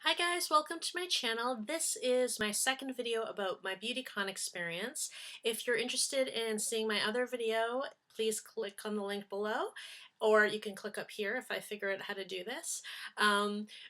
Hi guys, welcome to my channel. This is my second video about my Beautycon experience. If you're interested in seeing my other video, please click on the link below, or you can click up here if I figure out how to do this.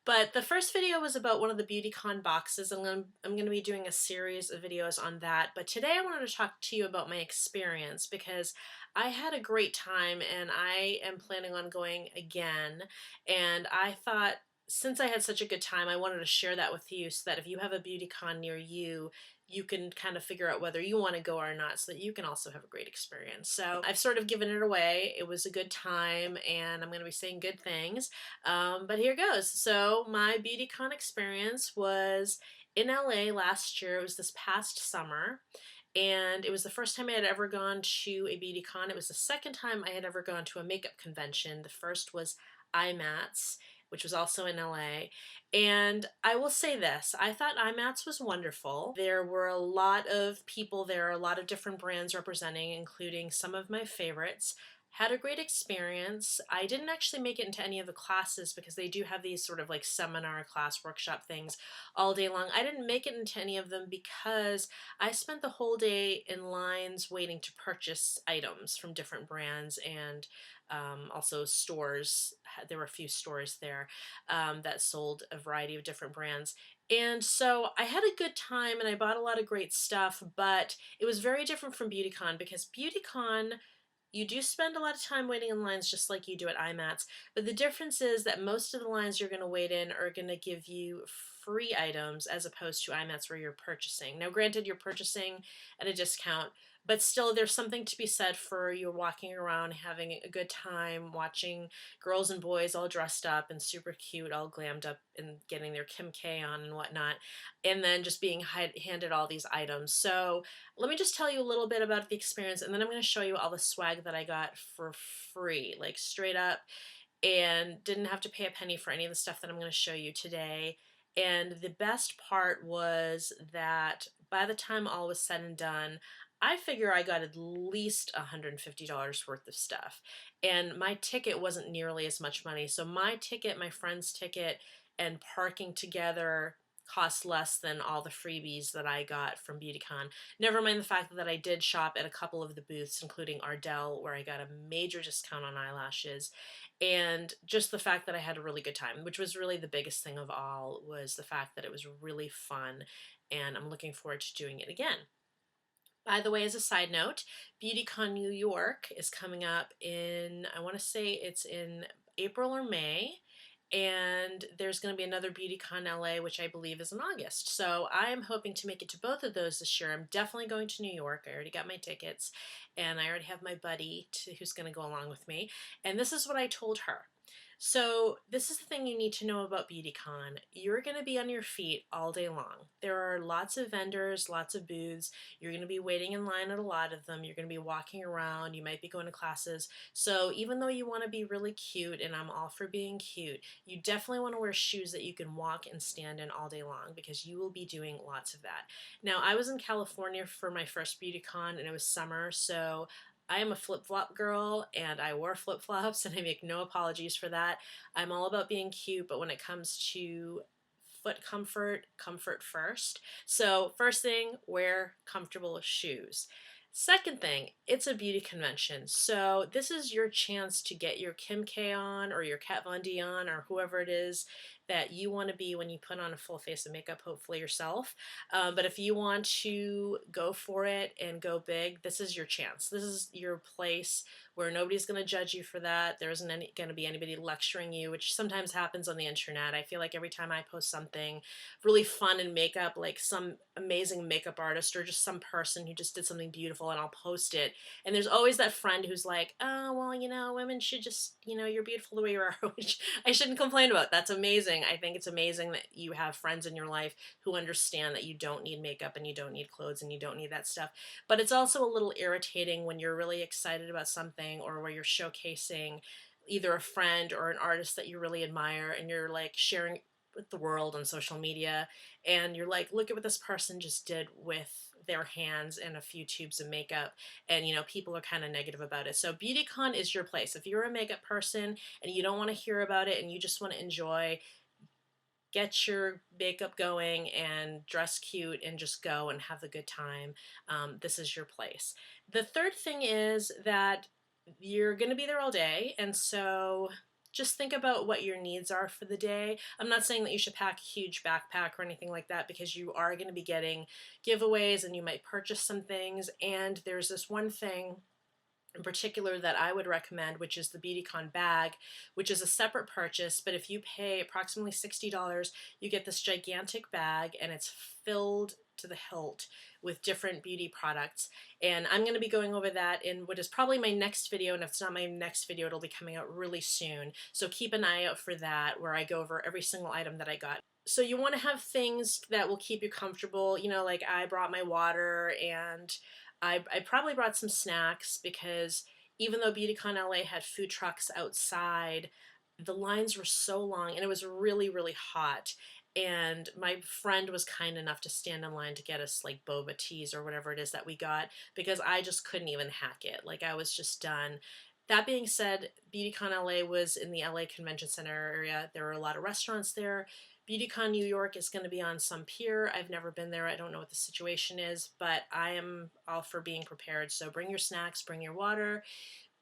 But the first video was about one of the Beautycon boxes. I'm going to be doing a series of videos on that, but today I wanted to talk to you about my experience because I had a great time and I am planning on going again, and I thought since I had such a good time, I wanted to share that with you so that if you have a BeautyCon near you, you can kind of figure out whether you want to go or not so that you can also have a great experience. So I've sort of given it away. It was a good time and I'm going to be saying good things. But here goes. So my BeautyCon experience was in LA last year. It was this past summer. And it was the first time I had ever gone to a BeautyCon. It was the second time I had ever gone to a makeup convention. The first was IMATS, which was also in LA. And I will say this, I thought IMATS was wonderful. There were a lot of people there, a lot of different brands representing, including some of my favorites. Had a great experience. I didn't actually make it into any of the classes because they do have these sort of like seminar class workshop things all day long. I didn't make it into any of them because I spent the whole day in lines waiting to purchase items from different brands and also stores. There were a few stores there that sold a variety of different brands. And so I had a good time and I bought a lot of great stuff, but it was very different from Beautycon because Beautycon, you do spend a lot of time waiting in lines just like you do at IMATS, but the difference is that most of the lines you're going to wait in are going to give you free items as opposed to IMATS where you're purchasing. Now granted, you're purchasing at a discount, but still there's something to be said for you're walking around having a good time watching girls and boys all dressed up and super cute, all glammed up and getting their Kim K on and whatnot, and then just being handed all these items. So let me just tell you a little bit about the experience, and then I'm going to show you all the swag that I got for free, like straight up, and didn't have to pay a penny for any of the stuff that I'm going to show you today. And the best part was that by the time all was said and done, I figure I got at least $150 worth of stuff. And my ticket wasn't nearly as much money. So my ticket, my friend's ticket, and parking together cost less than all the freebies that I got from Beautycon. Never mind the fact that I did shop at a couple of the booths, including Ardell, where I got a major discount on eyelashes, and just the fact that I had a really good time, which was really the biggest thing of all, was the fact that it was really fun, and I'm looking forward to doing it again. By the way, as a side note, Beautycon New York is coming up in, I want to say it's in April or May, and there's going to be another Beautycon LA, which I believe is in August. So I'm hoping to make it to both of those this year. I'm definitely going to New York. I already got my tickets, and I already have my buddy who's going to go along with me. And this is what I told her. So this is the thing you need to know about Beautycon. You're going to be on your feet all day long. There are lots of vendors, lots of booths. You're going to be waiting in line at a lot of them. You're going to be walking around. You might be going to classes. So even though you want to be really cute, and I'm all for being cute, you definitely want to wear shoes that you can walk and stand in all day long because you will be doing lots of that. Now, I was in California for my first Beautycon and it was summer, so I am a flip-flop girl and I wore flip-flops and I make no apologies for that. I'm all about being cute, but when it comes to foot comfort, comfort first. So first thing, wear comfortable shoes. Second thing, it's a beauty convention. So this is your chance to get your Kim K on or your Kat Von D on or whoever it is that you want to be when you put on a full face of makeup, hopefully yourself. But if you want to go for it and go big, this is your chance. This is your place where nobody's going to judge you for that. There isn't going to be anybody lecturing you, which sometimes happens on the internet. I feel like every time I post something really fun in makeup, like some amazing makeup artist or just some person who just did something beautiful, and I'll post it. And there's always that friend who's like, oh, well, you know, women should just, you know, you're beautiful the way you are, which I shouldn't complain about. That's amazing. I think it's amazing that you have friends in your life who understand that you don't need makeup and you don't need clothes and you don't need that stuff. But it's also a little irritating when you're really excited about something or where you're showcasing either a friend or an artist that you really admire and you're like sharing with the world on social media and you're like, look at what this person just did with their hands and a few tubes of makeup, and you know, people are kind of negative about it. So Beautycon is your place. If you're a makeup person and you don't want to hear about it and you just want to enjoy, get your makeup going and dress cute and just go and have a good time. This is your place. The third thing is that you're going to be there all day, and so just think about what your needs are for the day. I'm not saying that you should pack a huge backpack or anything like that, because you are going to be getting giveaways and you might purchase some things. And there's this one thing in particular that I would recommend, which is the Beautycon bag, which is a separate purchase. But if you pay approximately $60, you get this gigantic bag, and it's filled to the hilt with different beauty products. And I'm going to be going over that in what is probably my next video, and if it's not my next video, it'll be coming out really soon. So keep an eye out for that, where I go over every single item that I got. So you want to have things that will keep you comfortable. You know, like I brought my water, and I probably brought some snacks, because even though Beautycon LA had food trucks outside, the lines were so long and it was really, really hot. And my friend was kind enough to stand in line to get us like boba teas or whatever it is that we got, because I just couldn't even hack it. Like, I was just done. That being said, Beautycon LA was in the LA Convention Center area. There were a lot of restaurants there. Beautycon New York is going to be on some pier. I've never been there. I don't know what the situation is, but I am all for being prepared. So bring your snacks, bring your water,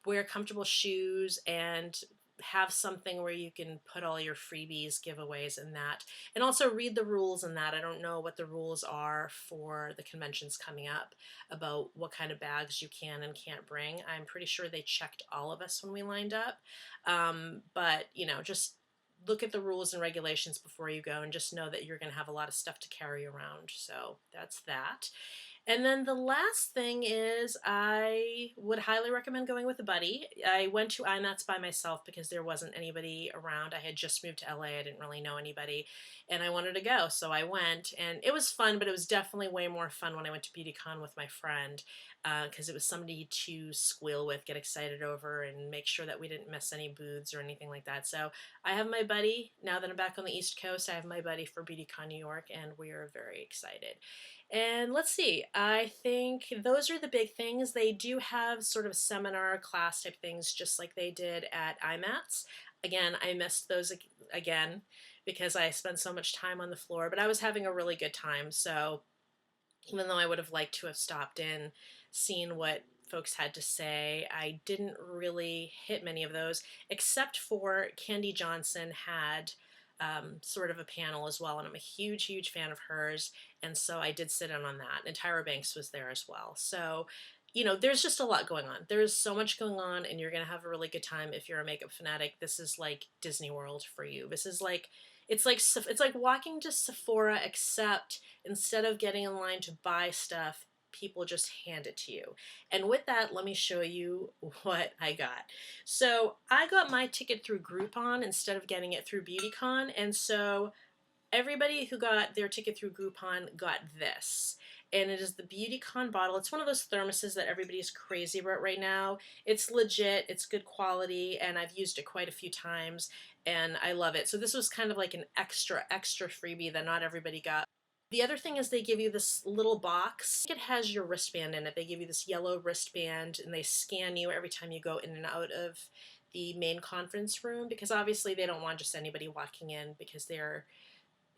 wear comfortable shoes, and have something where you can put all your freebies, giveaways, and that. And also read the rules in that. I don't know what the rules are for the conventions coming up about what kind of bags you can and can't bring. I'm pretty sure they checked all of us when we lined up. But, you know, just look at the rules and regulations before you go, and just know that you're going to have a lot of stuff to carry around. So that's that. And then the last thing is, I would highly recommend going with a buddy. I went to IMATS by myself because there wasn't anybody around. I had just moved to LA. I didn't really know anybody, and I wanted to go. So I went, and it was fun, but it was definitely way more fun when I went to BeautyCon with my friend, because it was somebody to squeal with, get excited over, and make sure that we didn't miss any booths or anything like that. So I have my buddy, now that I'm back on the East Coast, I have my buddy for BeautyCon New York, and we are very excited. And let's see, I think those are the big things. They do have sort of seminar class type things, just like they did at IMATS. Again, I missed those again because I spent so much time on the floor, but I was having a really good time. So even though I would have liked to have stopped in, seen what folks had to say, I didn't really hit many of those, except for Candy Johnson had sort of a panel as well, and I'm a huge, huge fan of hers, and so I did sit in on that. And Tyra Banks was there as well. So, you know, there's just a lot going on. There's so much going on, and you're going to have a really good time if you're a makeup fanatic. This is like Disney World for you. This is like, it's like walking to Sephora, except instead of getting in line to buy stuff, people just hand it to you. And with that, let me show you what I got. So I got my ticket through Groupon instead of getting it through Beautycon, and so everybody who got their ticket through Groupon got this. And it is the Beautycon bottle. It's one of those thermoses that everybody's crazy about right now. It's legit, it's good quality, and I've used it quite a few times, and I love it. So this was kind of like an extra freebie that not everybody got. The other thing is they give you this little box. It has your wristband in it. They give you this yellow wristband, and they scan you every time you go in and out of the main conference room, because obviously they don't want just anybody walking in, because they're,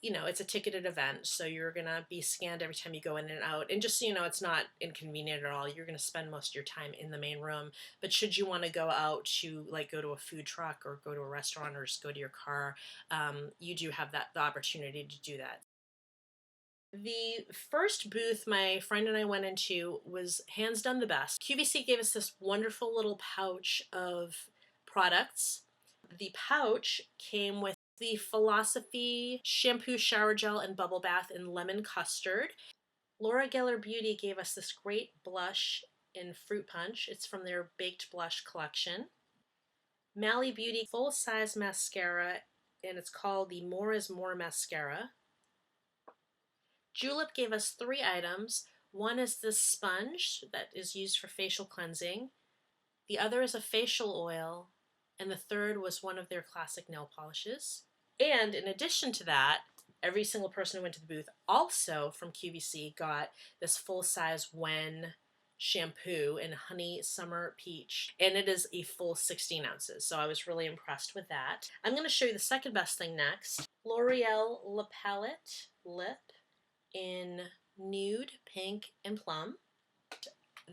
you know, it's a ticketed event, so you're gonna be scanned every time you go in and out. And just so you know, it's not inconvenient at all. You're gonna spend most of your time in the main room, but should you want to go out to, like, go to a food truck or go to a restaurant or just go to your car, you do have the opportunity to do that. The first booth my friend and I went into was hands down the best. QVC gave us this wonderful little pouch of products. The pouch came with the Philosophy shampoo, shower gel, and bubble bath in lemon custard. Laura Geller Beauty gave us this great blush in fruit punch. It's from their baked blush collection. Mally Beauty full-size mascara, and it's called the More is More mascara. Julep gave us 3 items. One is this sponge that is used for facial cleansing. The other is a facial oil. And the third was one of their classic nail polishes. And in addition to that, every single person who went to the booth also from QVC got this full-size Wen shampoo in Honey Summer Peach. And it is a full 16 ounces. So I was really impressed with that. I'm going to show you the second best thing next. L'Oreal La Palette Lip in nude, pink, and plum.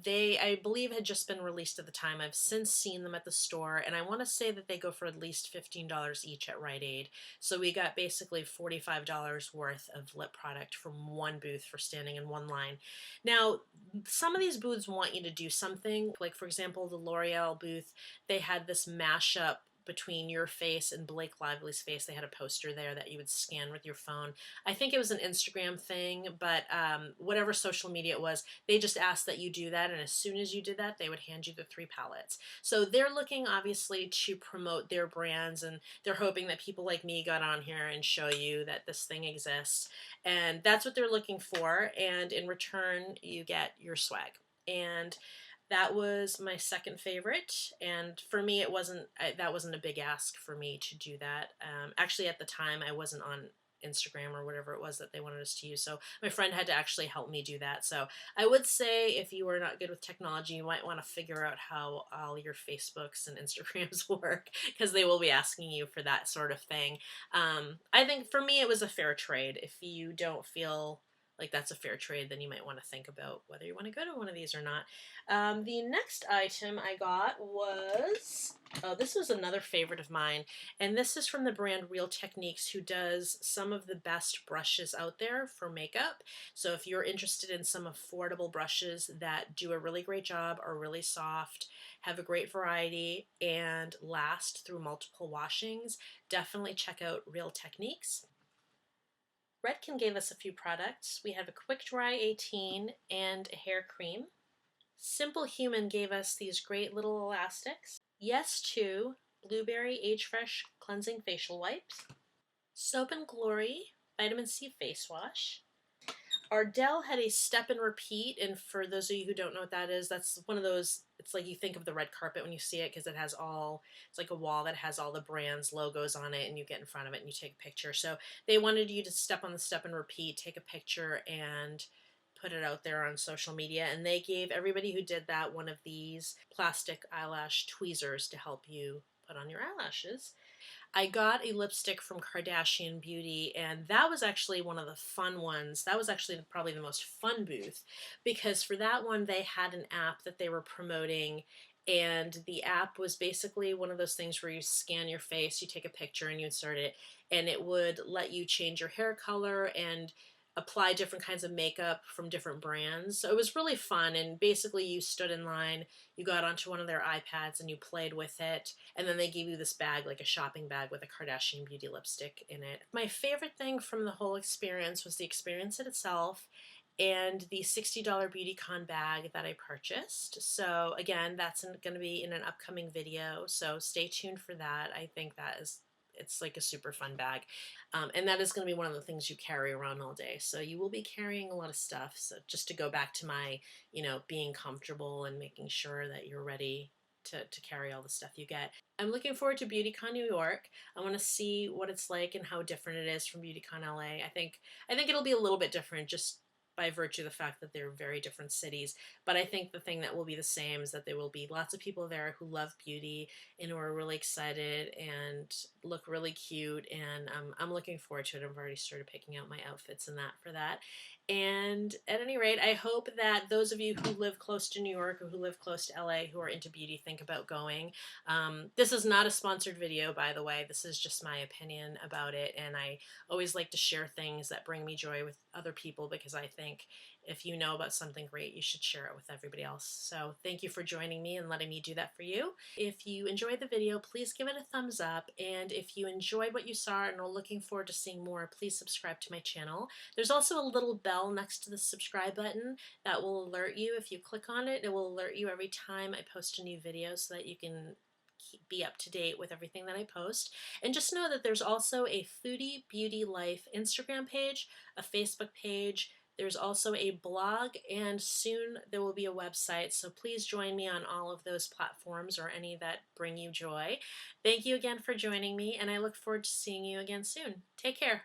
They, I believe, had just been released at the time. I've since seen them at the store, and I want to say that they go for at least $15 each at Rite Aid. So we got basically $45 worth of lip product from one booth for standing in one line. Now, some of these booths want you to do something. Like, for example, the L'Oreal booth, they had this mashup between your face and Blake Lively's face. They had a poster there that you would scan with your phone. I think it was an Instagram thing, but whatever social media it was, they just asked that you do that, and as soon as you did that, they would hand you the 3 palettes. So they're looking, obviously, to promote their brands, and they're hoping that people like me got on here and show you that this thing exists. And that's what they're looking for, and in return, you get your swag. And that was my second favorite, and for me, that wasn't a big ask for me to do that. Actually, at the time, I wasn't on Instagram or whatever it was that they wanted us to use, so my friend had to actually help me do that. So I would say if you are not good with technology, you might want to figure out how all your Facebooks and Instagrams work, because they will be asking you for that sort of thing. I think for me, it was a fair trade. If you don't feel like that's a fair trade, then you might want to think about whether you want to go to one of these or not. The next item I got was, oh, this was another favorite of mine, and this is from the brand Real Techniques, who does some of the best brushes out there for makeup. So if you're interested in some affordable brushes that do a really great job, are really soft, have a great variety, and last through multiple washings, definitely check out Real Techniques. Redken gave us a few products. We have a Quick Dry 18 and a hair cream. Simple Human gave us these great little elastics. Yes to Blueberry Age Fresh Cleansing Facial Wipes. Soap and Glory Vitamin C Face Wash. Ardell had a step and repeat, and for those of you who don't know what that is, that's one of those, it's like you think of the red carpet when you see it, because it has all, it's like a wall that has all the brands logos on it, and you get in front of it and you take a picture. So they wanted you to step on the step and repeat, take a picture, and put it out there on social media, and they gave everybody who did that one of these plastic eyelash tweezers to help you put on your eyelashes. I got a lipstick from Kardashian Beauty, and that was actually one of the fun ones. That was actually probably the most fun booth, because for that one they had an app that they were promoting, and the app was basically one of those things where you scan your face, you take a picture, and you insert it, and it would let you change your hair color and apply different kinds of makeup from different brands. So it was really fun, and basically you stood in line, you got onto one of their iPads and you played with it, and then they gave you this bag, like a shopping bag with a Kardashian Beauty lipstick in it. My favorite thing from the whole experience was the experience itself and the $60 Beautycon bag that I purchased. So again, that's going to be in an upcoming video, so stay tuned for that. I think that is, it's like a super fun bag. And that is going to be one of the things you carry around all day. So you will be carrying a lot of stuff. So just to go back to my, being comfortable and making sure that you're ready to carry all the stuff you get. I'm looking forward to Beautycon New York. I want to see what it's like and how different it is from Beautycon LA. I think it'll be a little bit different, just by virtue of the fact that they're very different cities. But I think the thing that will be the same is that there will be lots of people there who love beauty and who are really excited and look really cute. And I'm looking forward to it. I've already started picking out my outfits and that for that. And at any rate, I hope that those of you who live close to New York or who live close to LA who are into beauty think about going. This is not a sponsored video, by the way. This is just my opinion about it, and I always like to share things that bring me joy with other people, because I think if you know about something great, you should share it with everybody else. So thank you for joining me and letting me do that for you. If you enjoyed the video, please give it a thumbs up, and if you enjoyed what you saw and are looking forward to seeing more, please subscribe to my channel. There's also a little bell next to the subscribe button that will alert you. If you click on it, it will alert you every time I post a new video, so that you can be up to date with everything that I post. And just know that there's also a Foodie Beauty Life Instagram page, a Facebook page, there's also a blog, and soon there will be a website. So please join me on all of those platforms, or any that bring you joy. Thank you again for joining me, and I look forward to seeing you again soon. Take care.